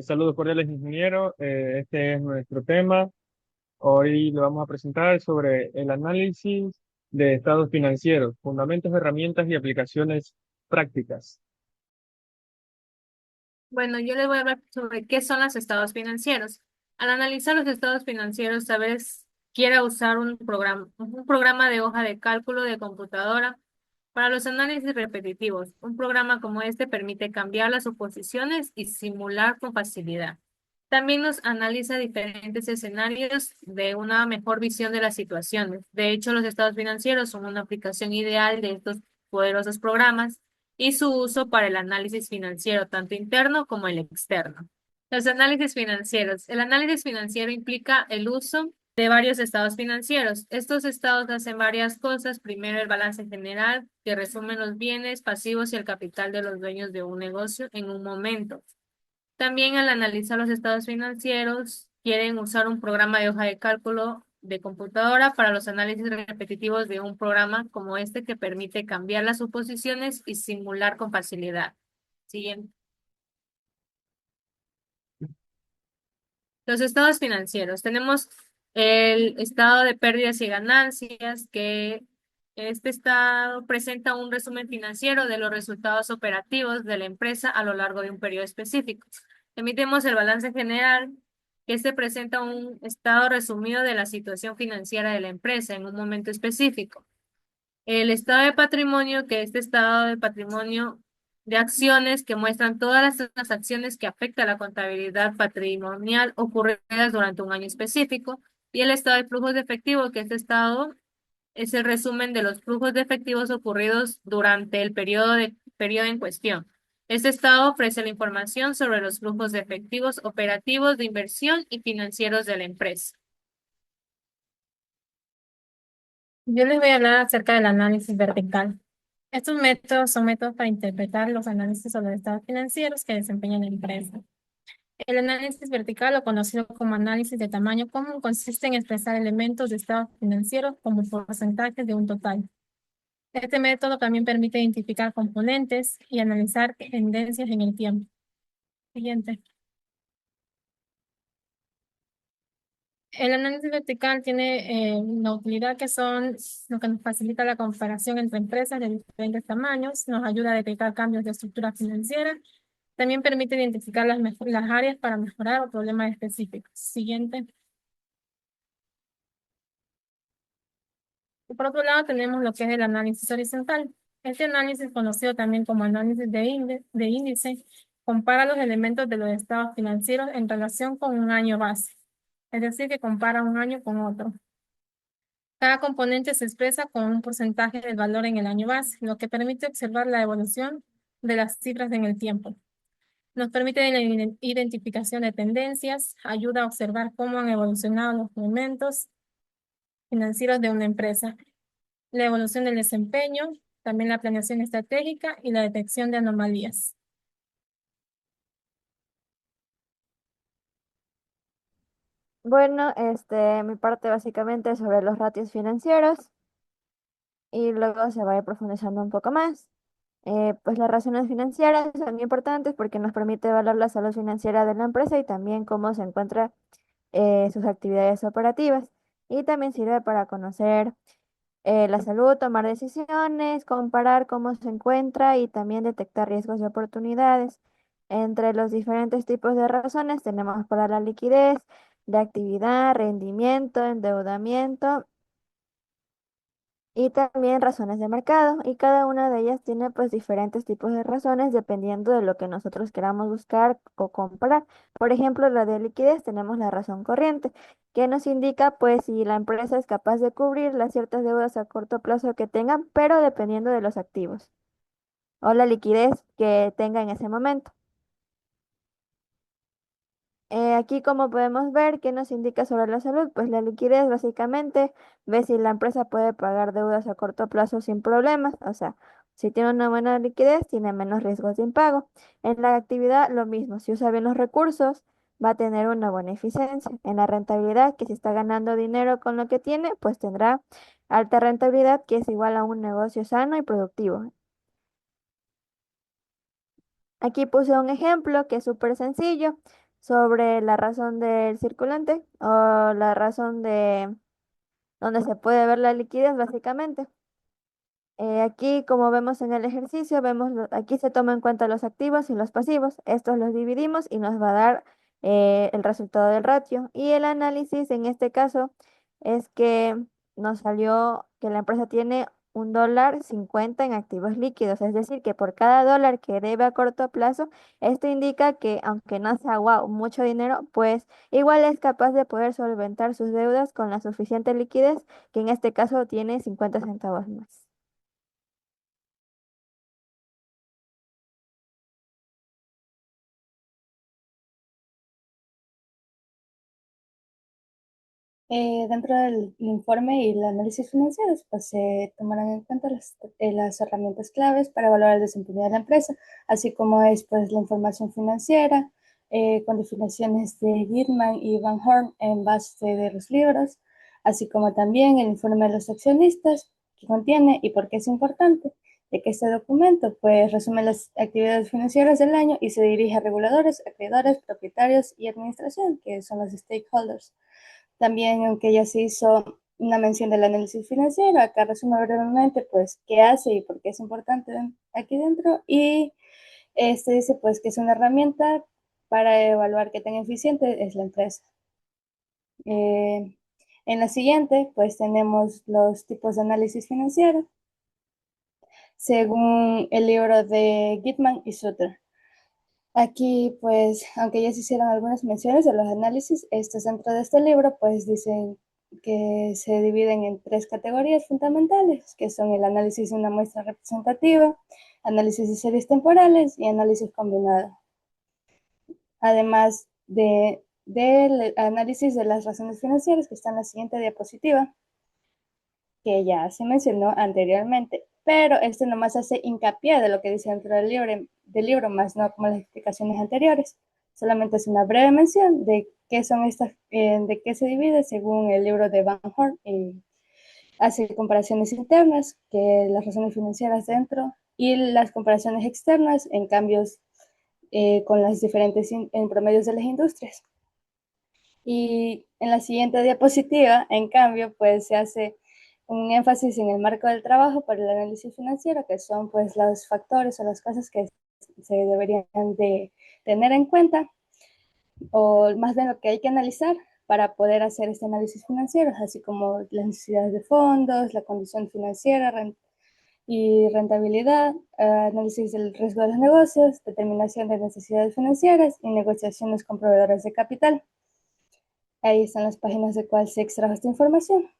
Saludos cordiales, ingeniero. Este es nuestro tema. Hoy le vamos a presentar sobre el análisis de estados financieros, fundamentos, herramientas y aplicaciones prácticas. Bueno, yo les voy a hablar sobre qué son los estados financieros. Al analizar los estados financieros, tal vez quiera usar un programa de hoja de cálculo de computadora para los análisis repetitivos. Un programa como este permite cambiar las suposiciones y simular con facilidad. También nos analiza diferentes escenarios de una mejor visión de las situaciones. De hecho, los estados financieros son una aplicación ideal de estos poderosos programas y su uso para el análisis financiero, tanto interno como el externo. Los análisis financieros. El análisis financiero implica el uso de varios estados financieros. Estos estados hacen varias cosas. Primero, el balance general, que resume los bienes, pasivos y el capital de los dueños de un negocio en un momento. También al analizar los estados financieros, quieren usar un programa de hoja de cálculo de computadora para los análisis repetitivos de un programa como este que permite cambiar las suposiciones y simular con facilidad. Siguiente. Los estados financieros. Tenemos el estado de pérdidas y ganancias, que este estado presenta un resumen financiero de los resultados operativos de la empresa a lo largo de un periodo específico. Emitimos el balance general, que este presenta un estado resumido de la situación financiera de la empresa en un momento específico. El estado de patrimonio, que este estado de patrimonio de acciones que muestran todas las transacciones que afectan a la contabilidad patrimonial ocurridas durante un año específico. Y el estado de flujos de efectivo, que este estado es el resumen de los flujos de efectivos ocurridos durante el periodo en cuestión. Este estado ofrece la información sobre los flujos de efectivos operativos de inversión y financieros de la empresa. Yo les voy a hablar acerca del análisis vertical. Estos métodos son métodos para interpretar los análisis sobre estados financieros que desempeña la empresa. El análisis vertical, o conocido como análisis de tamaño común, consiste en expresar elementos de estados financieros como porcentajes de un total. Este método también permite identificar componentes y analizar tendencias en el tiempo. Siguiente. El análisis vertical tiene una utilidad que son lo que nos facilita la comparación entre empresas de diferentes tamaños, nos ayuda a detectar cambios de estructura financiera, también permite identificar las áreas para mejorar o problemas específicos. Siguiente. Y por otro lado tenemos lo que es el análisis horizontal. Este análisis, conocido también como análisis de índice, compara los elementos de los estados financieros en relación con un año base, es decir, que compara un año con otro. Cada componente se expresa con un porcentaje del valor en el año base, lo que permite observar la evolución de las cifras en el tiempo. Nos permite la identificación de tendencias, ayuda a observar cómo han evolucionado los elementos financieros de una empresa, la evolución del desempeño, también la planeación estratégica y la detección de anomalías. Bueno, mi parte básicamente es sobre los ratios financieros y luego se va a ir profundizando un poco más. Pues las razones financieras son importantes porque nos permite evaluar la salud financiera de la empresa y también cómo se encuentra sus actividades operativas. Y también sirve para conocer la salud, tomar decisiones, comparar cómo se encuentra y también detectar riesgos y oportunidades. Entre los diferentes tipos de razones tenemos para la liquidez, de actividad, rendimiento, endeudamiento y también razones de mercado. Y cada una de ellas tiene pues diferentes tipos de razones dependiendo de lo que nosotros queramos buscar o comprar. Por ejemplo, la de liquidez tenemos la razón corriente, que nos indica pues si la empresa es capaz de cubrir las ciertas deudas a corto plazo que tengan, pero dependiendo de los activos o la liquidez que tenga en ese momento. Aquí como podemos ver, ¿qué nos indica sobre la salud? Pues la liquidez básicamente ve si la empresa puede pagar deudas a corto plazo sin problemas, o sea, si tiene una buena liquidez, tiene menos riesgos de impago. En la actividad lo mismo, si usa bien los recursos, va a tener una buena eficiencia. En la rentabilidad, que si está ganando dinero con lo que tiene, pues tendrá alta rentabilidad, que es igual a un negocio sano y productivo. Aquí puse un ejemplo que es súper sencillo sobre la razón del circulante o la razón de donde se puede ver la liquidez básicamente. Aquí, como vemos en el ejercicio, aquí se toma en cuenta los activos y los pasivos. Estos los dividimos y nos va a dar el resultado del ratio. Y el análisis en este caso es que nos salió que la empresa tiene $1.50 en activos líquidos. Es decir, que por cada dólar que debe a corto plazo, esto indica que aunque no sea wow, mucho dinero, pues igual es capaz de poder solventar sus deudas con la suficiente liquidez, que en este caso tiene 50 centavos más. Dentro del informe y el análisis financiero, pues se tomarán en cuenta las herramientas claves para evaluar el desempeño de la empresa, así como es pues, la información financiera, con definiciones de Gitman y Van Horn en base de los libros, así como también el informe de los accionistas que contiene y por qué es importante, de que este documento pues resume las actividades financieras del año y se dirige a reguladores, acreedores, propietarios y administración, que son los stakeholders. También, aunque ya se hizo una mención del análisis financiero, acá resume brevemente, pues, qué hace y por qué es importante aquí dentro. Y este dice, pues, que es una herramienta para evaluar qué tan eficiente es la empresa. En la siguiente, pues, tenemos los tipos de análisis financiero, según el libro de Gitman y Sutter. Aquí, pues, aunque ya se hicieron algunas menciones de los análisis, estos dentro de este libro, pues, dicen que se dividen en tres categorías fundamentales, que son el análisis de una muestra representativa, análisis de series temporales y análisis combinado. Además del análisis de las razones financieras, que está en la siguiente diapositiva, que ya se mencionó anteriormente, pero este nomás hace hincapié de lo que dice dentro del libro, más no como las explicaciones anteriores. Solamente es una breve mención de qué son estas, de qué se divide según el libro de Van Horn. Hace comparaciones internas, que las razones financieras dentro, y las comparaciones externas en cambios con las diferentes en promedios de las industrias. Y en la siguiente diapositiva, en cambio, pues se hace un énfasis en el marco del trabajo para el análisis financiero, que son pues los factores o las cosas que se deberían de tener en cuenta, o más bien lo que hay que analizar para poder hacer este análisis financiero, así como las necesidades de fondos, la condición financiera y rentabilidad, análisis del riesgo de los negocios, determinación de necesidades financieras y negociaciones con proveedores de capital. Ahí están las páginas de cuál se extrajo esta información.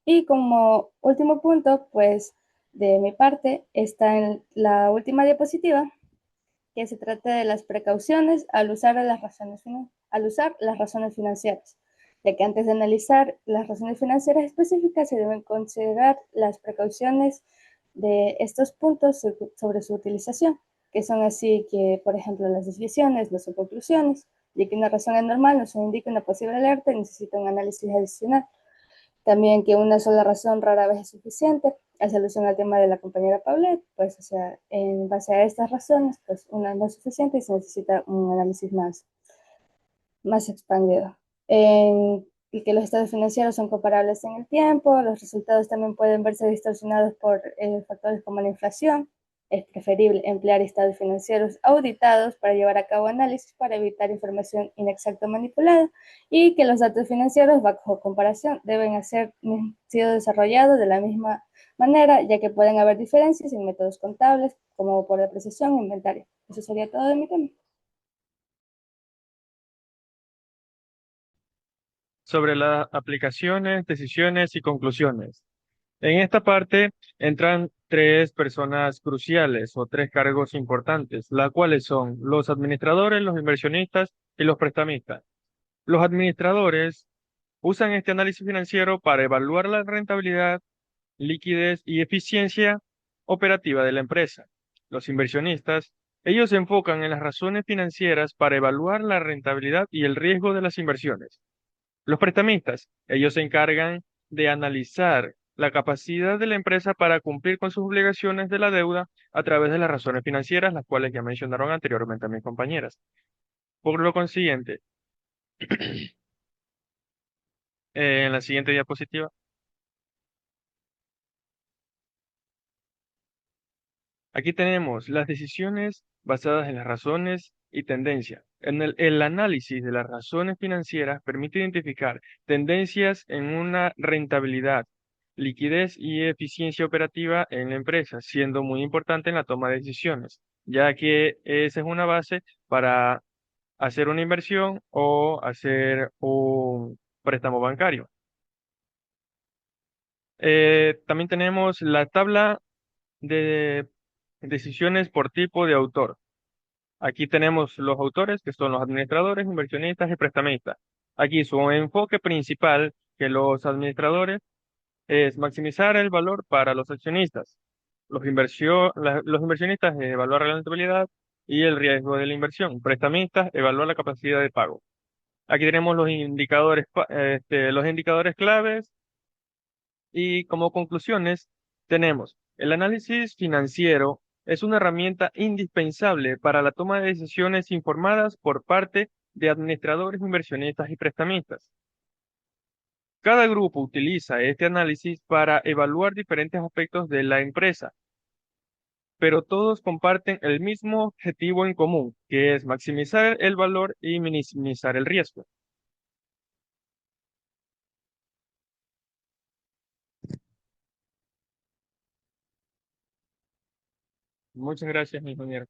Y como último punto, pues de mi parte, está en la última diapositiva, que se trata de las precauciones al usar las razones financieras, ya que antes de analizar las razones financieras específicas se deben considerar las precauciones de estos puntos sobre su utilización, que son así que, por ejemplo, las desviaciones, las subconclusiones, ya que una razón anormal nos indica una posible alerta y necesita un análisis adicional. También que una sola razón rara vez es suficiente. Hace alusión al tema de la compañera Paulet, pues, o sea, en base a estas razones, pues una no es suficiente y se necesita un análisis más expandido. Y que los estados financieros son comparables en el tiempo, los resultados también pueden verse distorsionados por factores como la inflación. Es preferible emplear estados financieros auditados para llevar a cabo análisis para evitar información inexacta o manipulada, y que los datos financieros bajo comparación deben haber sido desarrollados de la misma manera, ya que pueden haber diferencias en métodos contables como por depreciación e inventario. Eso sería todo de mi tema. Sobre las aplicaciones, decisiones y conclusiones. En esta parte entran tres personas cruciales o tres cargos importantes, las cuales son los administradores, los inversionistas y los prestamistas. Los administradores usan este análisis financiero para evaluar la rentabilidad, liquidez y eficiencia operativa de la empresa. Los inversionistas, ellos se enfocan en las razones financieras para evaluar la rentabilidad y el riesgo de las inversiones. Los prestamistas, ellos se encargan de analizar la capacidad de la empresa para cumplir con sus obligaciones de la deuda a través de las razones financieras, las cuales ya mencionaron anteriormente mis compañeras. Por lo consiguiente, en la siguiente diapositiva, aquí tenemos las decisiones basadas en las razones y tendencias. El análisis de las razones financieras permite identificar tendencias en una rentabilidad, liquidez y eficiencia operativa en la empresa, siendo muy importante en la toma de decisiones, ya que esa es una base para hacer una inversión o hacer un préstamo bancario. También tenemos la tabla de decisiones por tipo de autor. Aquí tenemos los autores, que son los administradores, inversionistas y prestamistas. Aquí su enfoque principal, que los administradores, es maximizar el valor para los accionistas. Los inversionistas, evaluar la rentabilidad y el riesgo de la inversión. Prestamistas, evaluar la capacidad de pago. Aquí tenemos los indicadores claves y como conclusiones tenemos el análisis financiero es una herramienta indispensable para la toma de decisiones informadas por parte de administradores, inversionistas y prestamistas. Cada grupo utiliza este análisis para evaluar diferentes aspectos de la empresa, pero todos comparten el mismo objetivo en común, que es maximizar el valor y minimizar el riesgo. Muchas gracias, mi ingeniero.